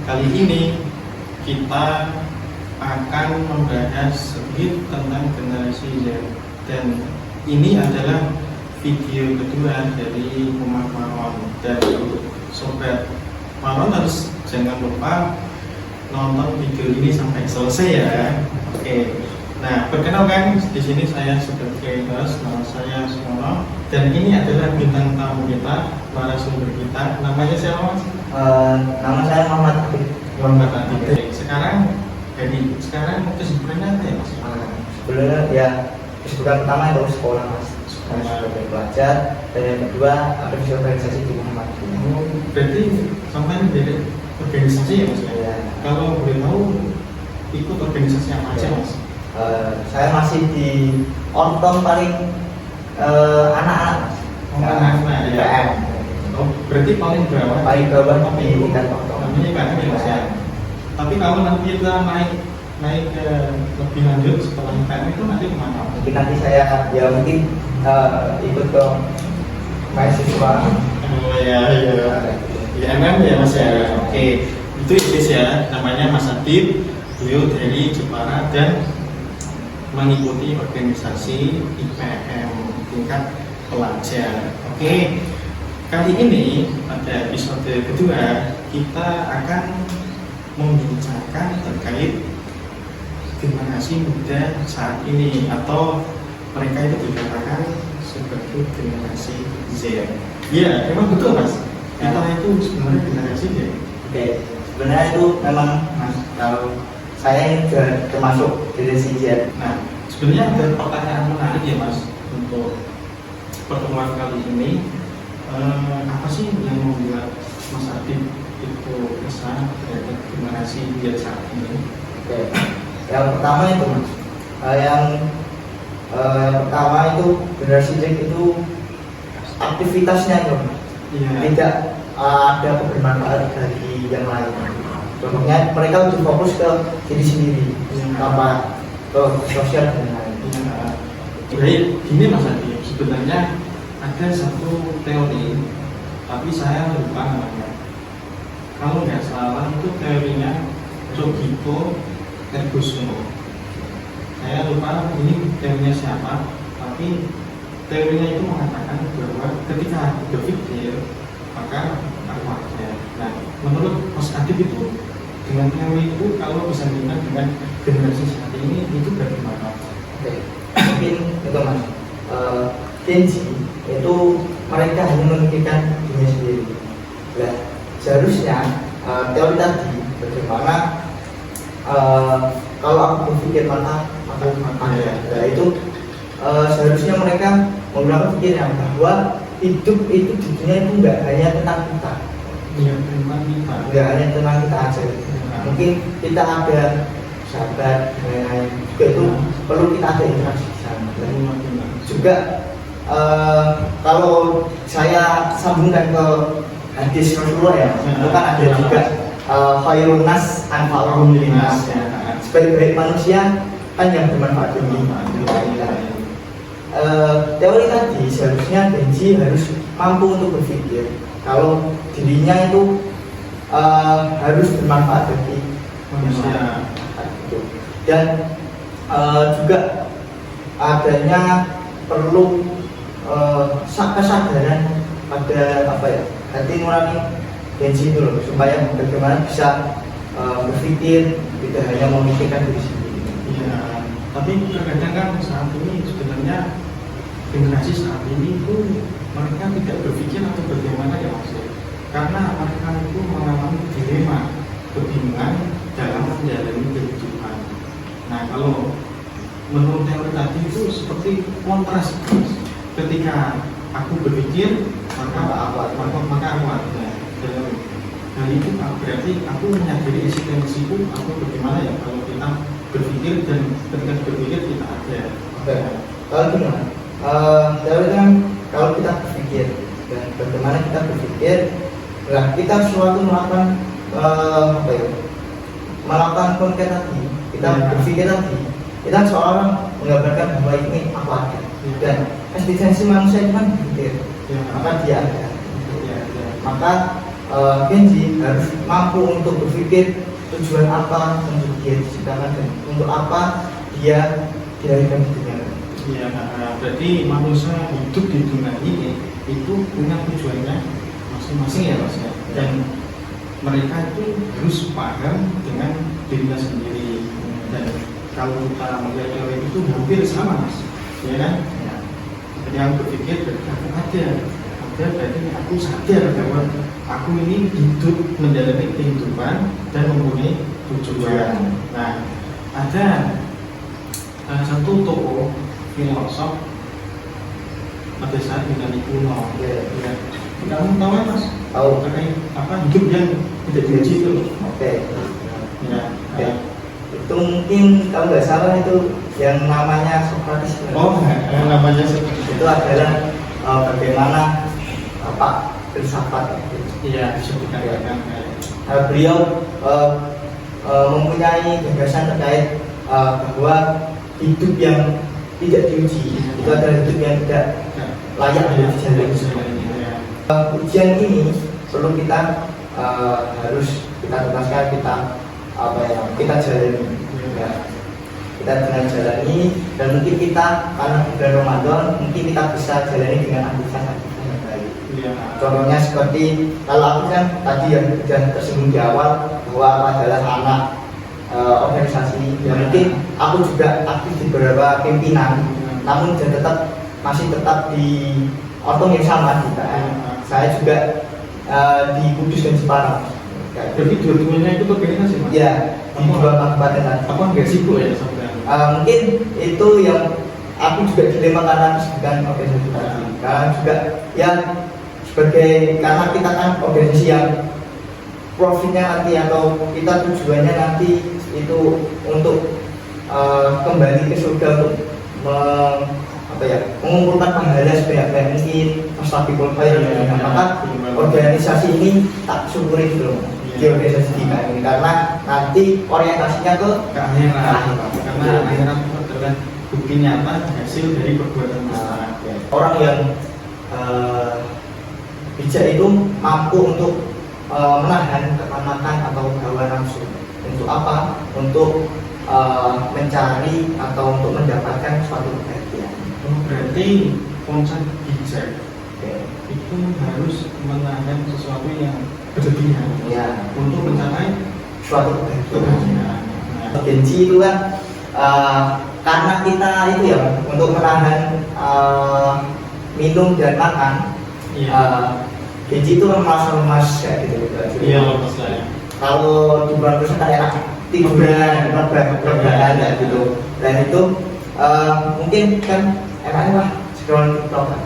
kali ini kita akan membahas sedikit tentang generasi Z, dan ini adalah video kedua dari Rumah Maron. Dan sobat Maron harus jangan lupa nonton video ini sampai selesai ya. Oke. Nah, perkenalkan di sini saya sebagai host, nama saya Sumono, dan ini adalah bintang tamu kita, narasumber kita. Namanya siapa Mas? Nama saya Muhammad Abid. Muhammad Abid. Sekarang kesibukannya apa ya Mas? Sebenarnya ya kesibukan pertama itu sekolah Mas. Sebagai pelajar, dan yang kedua aktivitas organisasi di Muhammad. Berarti sampai dari organisasi ya Mas? Ya. Kalau boleh tahu ikut organisasi apa aja Mas? Saya masih di Ontong paling anak-anak. Anak-anak ya. PM. Oh, berarti paling bawah. Paling bawah di tingkat Ontong. Namanya kan ya Mas ya. Tapi kalau nanti kita naik ke lebih lanjut setelah IPM itu nanti kemana? Mungkin nanti saya mungkin ikut ke mahasiswa. Oh ya. MM ya Mas ya. Oke, itu ya namanya Mas Adib, beliau dari Jepara dan mengikuti organisasi IPM tingkat pelajar. Oke, kali ini pada episode kedua kita akan membicarakan terkait generasi muda saat ini, atau mereka itu dikatakan sebagai generasi Z. Ya, memang betul Mas. Kita itu sebenarnya generasi Z. Oke, sebenarnya itu memang Mas, kalau saya ini juga termasuk generasi Z. Nah, sebenarnya ada pertanyaan menarik ya Mas untuk pertemuan kali ini. Apa sih yang membuat Mas Adib itu kesal terhadap generasi Z saat ini? Oke, yang pertama itu Mas, yang pertama itu generasi Z itu aktivitasnya itu Iya. tidak ada kebermanfaatan dari yang lain. Contohnya mereka lebih fokus ke diri sendiri, tanpa ke sosial dan lain. Ya, jadi gini Mas Adi, sebenarnya ada satu teori, tapi saya lupa namanya. Kalau nggak salah itu teorinya Cogito ergo sum. Saya lupa ini teorinya siapa, tapi teorinya itu mengatakan bahwa ketika aku berpikir maka aku ada. Nah, menurut Mas Adib itu dengan teori itu kalau bisa dilihat dengan generasi saat ini itu bagaimana? Oke, mungkin itu Mas, Gen Z itu mereka hanya memikirkan dirinya sendiri. Nah, seharusnya teori tadi bagaimana kalau aku berpikir maka aku ada. Nah, itu seharusnya mereka menggunakan pikiran bahwa hidup itu di dunia itu nggak hanya tentang kita. Iya, memang kita. Nggak hanya tentang kita aja. Mungkin kita ada sahabat dan lain-lain juga, itu perlu kita ada interaksi di sana. Dan juga kalau saya sambungkan ke hadis Rasulullah ya, itu kan ada juga khairun nas anfa'uhum linnas. Sebaik-baik manusia kan yang bermanfaat bagi manusia. Teori tadi seharusnya Gen Z harus mampu untuk berpikir kalau dirinya itu harus bermanfaat bagi manusia. Dan juga adanya perlu kesadaran pada hati nurani Gen Z itu loh, supaya bagaimana bisa berpikir tidak hanya memikirkan diri sendiri. Iya, tapi terkadang kan saat ini sebenarnya generasi saat ini itu mereka tidak berpikir atau bagaimana ya Mas, karena mereka itu mengalami dilema, kebingungan dalam menjalani kehidupan. Nah, kalau menurut teori tadi itu seperti kontras. Ketika aku berpikir maka aku ada. Dan hal itu berarti aku menyadari eksistensiku atau bagaimana ya kalau kita berpikir, dan ketika berpikir kita ada. Oke, kalau gimana? Teori kan kalau kita berpikir dan bagaimana kita berpikir, nah kita suatu melakukan melakukan konten tadi, kita berpikir tadi, kita seolah menggambarkan bahwa ini apa ada. Dan eksistensi manusia itu kan berpikir, maka dia ada. Maka Genji harus mampu untuk berpikir tujuan apa untuk dia diciptakan dan untuk apa dia dilahirkan di dunia. Ya, berarti manusia hidup di dunia ini itu punya tujuannya masing-masing ya Mas ya. Dan mereka itu harus paham dengan dirinya sendiri. Dan kalau kita melihat teori itu hampir sama Mas, ya kan? Ya. Yang berpikir aku ada berarti aku sadar bahwa aku ini hidup menjalani kehidupan dan mempunyai tujuan. Nah, ada satu tokoh filosof pada saat Yunani kuno. Ya. Kamu tahu kan Mas? Tahu. Terkait apa hidup yang tidak diuji itu? Oke. Ya. Itu mungkin kalau nggak salah itu yang namanya Socrates. Oh, namanya Socrates. Itu adalah bagaimana Pak filsafat. Iya, bisa dikatakan. Beliau mempunyai gagasan terkait bahwa hidup yang tidak diuji itu adalah hidup yang tidak layak untuk dijalani. Ujian ini perlu kita harus kita tuntaskan, kita jalani. Ya. Kita dengan jalani dan mungkin kita karena bulan Ramadan mungkin kita bisa jalani dengan aktivitas yang baik. Ya. Contohnya seperti kalau aku kan tadi yang sudah tersinggung di awal bahwa aku adalah anak organisasi, ya mungkin aku juga aktif di beberapa pimpinan, namun masih tetap di ortom yang sama kita. Saya juga di Kudus dan Semarang. Jadi dua-duanya itu organisasi Mas? Ya, di dua kabupaten tadi. Apa nggak sibuk ya sampai? Mungkin itu yang aku juga dilema karena aku bukan organisasi tadi. Karena juga ya karena kita kan organisasi yang profitnya nanti atau kita tujuannya nanti itu untuk kembali ke surga untuk mengumpulkan pahala sebanyak mungkin mastabikul khair. Maka organisasi ini tak syukuri dulu di organisasi kita ini karena nanti orientasinya ke akhirat. Karena akhirat itu adalah bukti nyata hasil dari perbuatan kita. Orang yang bijak itu mampu untuk menahan kekanakan atau hawa nafsu. Untuk apa? Untuk mencari atau untuk mendapatkan suatu kebahagiaan. Berarti konsep bijak itu harus menahan sesuatu yang berlebihan ya, untuk mencapai suatu kebahagiaan. Genji itu kan karena kita itu ya untuk menahan minum dan makan. Genji itu lemas kayak gitu. Iya, lemas lah ya. Kalau di bulan puasa kan enak tiduran, rebahan kayak gitu. Dan itu mungkin kan enaknya lah scroll TikTok kan.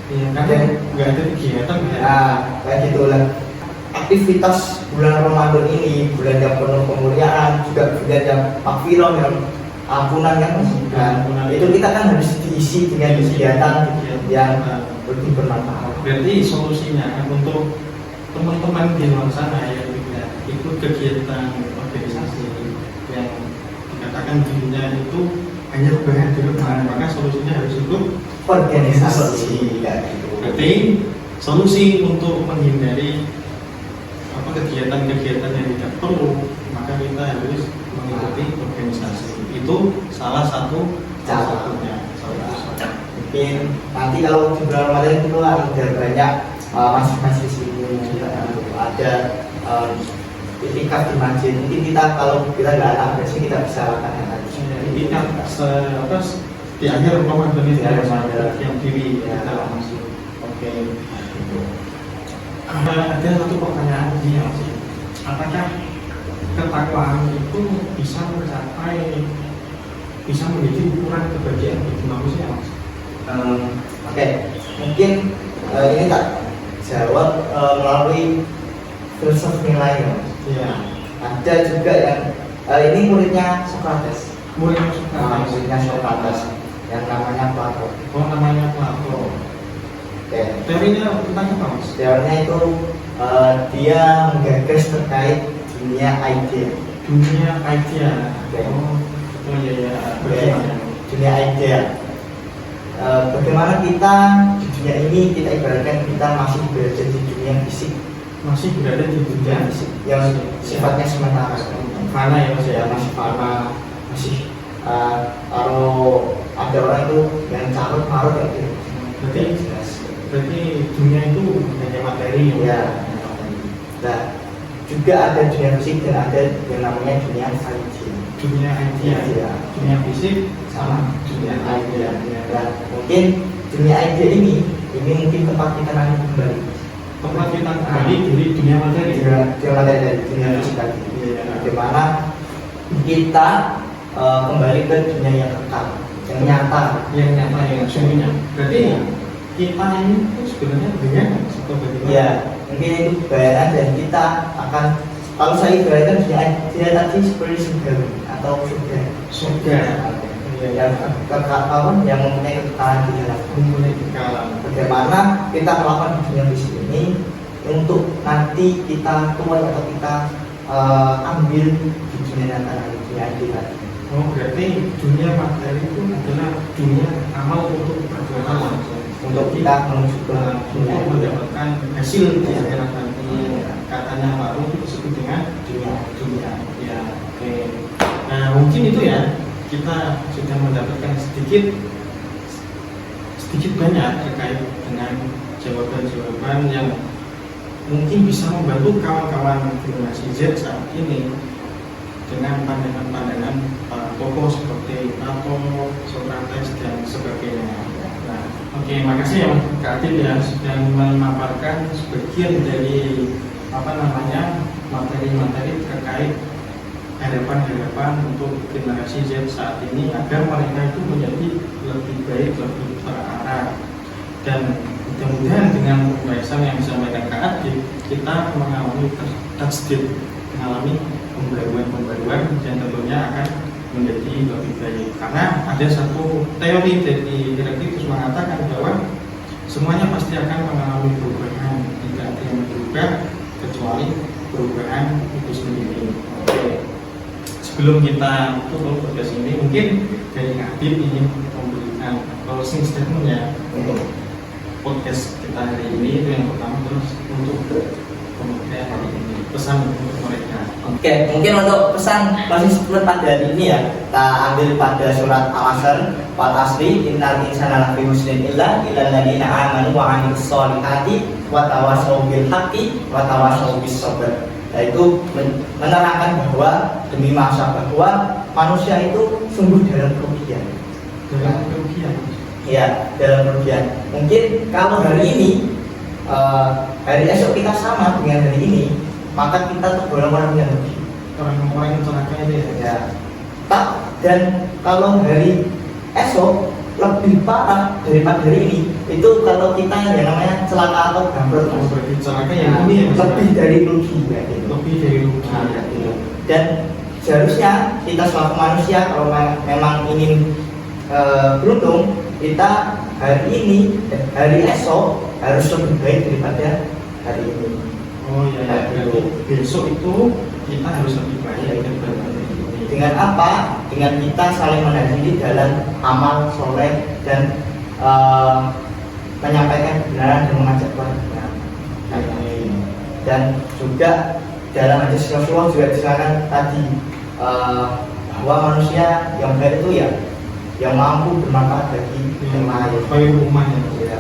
Iya, kan nggak ada kegiatan ya. Kayak gitulah. Aktivitas bulan Ramadan ini bulan yang penuh kemuliaan, juga bulan yang makfirah, yang ampunan yang itu kita kan harus diisi dengan kegiatan yang lebih bermanfaat. Berarti solusinya untuk teman-teman di luar sana yang tidak ikut kegiatan organisasi yang dikatakan dirinya itu hanya rebahan di rumah, maka solusinya harus ikut organisasi. Berarti solusi untuk menghindari kegiatan-kegiatan yang tidak perlu, maka kita harus mengikuti organisasi. Itu salah satunya. Mungkin nanti kalau di bulan Ramadan itu ada banyak masjid-masjid ini, ada itikaf di masjid. Mungkin kita kalau kita nggak ada agresi kita bisa lakukan itikaf di akhir Ramadan ini yang diri kita masuk. Oke. Ada satu pertanyaan ini Mas. Apakah ketakwaan itu bisa menjadi ukuran kebahagiaan bagi manusia Mas? Oke. Mungkin ini tak jawab melalui filsuf nilai Mas. Ya. Ada juga yang ini muridnya Socrates. Muridnya Socrates yang namanya Plato. Oh, namanya Plato. Teorinya tentang apa Mas? Teorinya itu dia menggagas terkait dunia idea. Dunia idea. Oh iya. Dunia idea. Bagaimana kita di dunia ini kita ibaratkan kita masih berada di dunia fisik masih berada di dunia yang sifatnya sementara, fana ya Mas ya ya. masih fana, masih kalau ada orang itu yang carut marut kayak gitu. Berarti dunia itu hanya materi Ya. Nah, juga ada dunia fisik dan ada yang namanya dunia IT. dunia IT Ya. dunia fisik sama dunia IT ya. Nah, mungkin dunia IT ini mungkin tempat kita nanti kembali. Tempat kita kembali dari dunia materi. Dunia materi dari dunia fisik tadi. Dimana kita kembali ke dunia yang kekal, yang nyata. yang nyata yang sesungguhnya. Berarti kita ini tuh sebenarnya dengan satu bagaimana? Ya, mungkin itu bayangan dan kita akan, kalau saya ibaratkan dunia tadi seperti surga atau surga yang kekal, yang mempunyai kekalahan di dalam. Mempunyai kekalahan. Bagaimana kita melakukan di dunia fisik ini untuk nanti kita keluar atau kita ambil di dunia nyata, di dunia kita. Oh, berarti dunia materi itu adalah dunia amal untuk perjuangan Untuk kita menuju ke dunia untuk mendapatkan hasil di akhirat nanti. Katanya Pak Ru itu disebut dengan dunia. Ya, oke. Nah, mungkin itu ya, kita sudah mendapatkan sedikit banyak terkait dengan jawaban-jawaban yang mungkin bisa membantu kawan-kawan generasi Z saat ini dengan pandangan-pandangan tokoh seperti Plato, Socrates dan sebagainya. Nah, oke, makasih ya Kak Adib ya sudah memaparkan sebagian dari materi-materi terkait harapan-harapan untuk generasi Z saat ini agar mereka itu menjadi lebih baik, lebih terarah. Dan mudah-mudahan dengan pembahasan yang disampaikan Kak Adib, kita mengalami pembaruan yang tentunya akan menjadi lebih baik. Karena ada satu teori dari Heraklitus mengatakan bahwa semuanya pasti akan mengalami perubahan, tidak ada yang berubah kecuali perubahan itu sendiri. Oke. Sebelum kita tutup podcast ini, mungkin dari Adib ingin memberikan closing statement-nya untuk podcast kita hari ini. Itu yang pertama, terus untuk pemerintah hari ini pesan untuk mereka. Oke, mungkin untuk pesan closing statement pada hari ini ya, kita ambil pada surat Al-Asr, wal asri innal insana lafi khusrin illa alladziina aamanu wa 'amilus sholihati wa tawassaw bil haqqi wa tawassaw bis sabr. Yaitu menerangkan bahwa demi masa bahwa manusia itu sungguh dalam kerugian. Dalam kerugian. Ya, dalam kerugian. Mungkin kalau hari ini hari esok kita sama dengan hari ini, maka kita tergolong orang yang rugi. Orang-orang yang celaka itu ya. Dan kalau hari esok lebih parah daripada hari ini, itu kalau kita yang namanya celaka atau bangkrut. Berarti celaka yang ini ya, lebih dari rugi ya, gitu. lebih dari rugi. Dan seharusnya kita selaku manusia kalau memang ingin beruntung, kita hari esok harus lebih baik daripada hari ini. Oh iya, berarti besok itu kita harus lebih baik daripada hari ini. Dengan apa? Dengan kita saling menasihati dalam amal soleh dan menyampaikan kebenaran dan mengajak kebenaran. Dan juga dalam hadis Rasulullah juga disebutkan tadi bahwa manusia yang baik itu ya yang mampu bermanfaat bagi yang lain. Baik umat ya.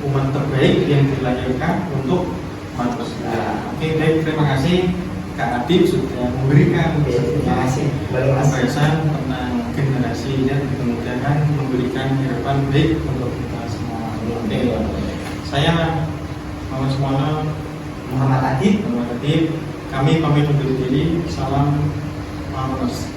Umat terbaik yang dilahirkan untuk manusia. Oke, baik, terima kasih Kak Adib sudah memberikan Terima kasih. pembahasan tentang generasi dan mudah-mudahan memberikan harapan baik untuk kita semua. Oke, saya Muhammad Adib, kami pamit undur diri. Salam Mahamas.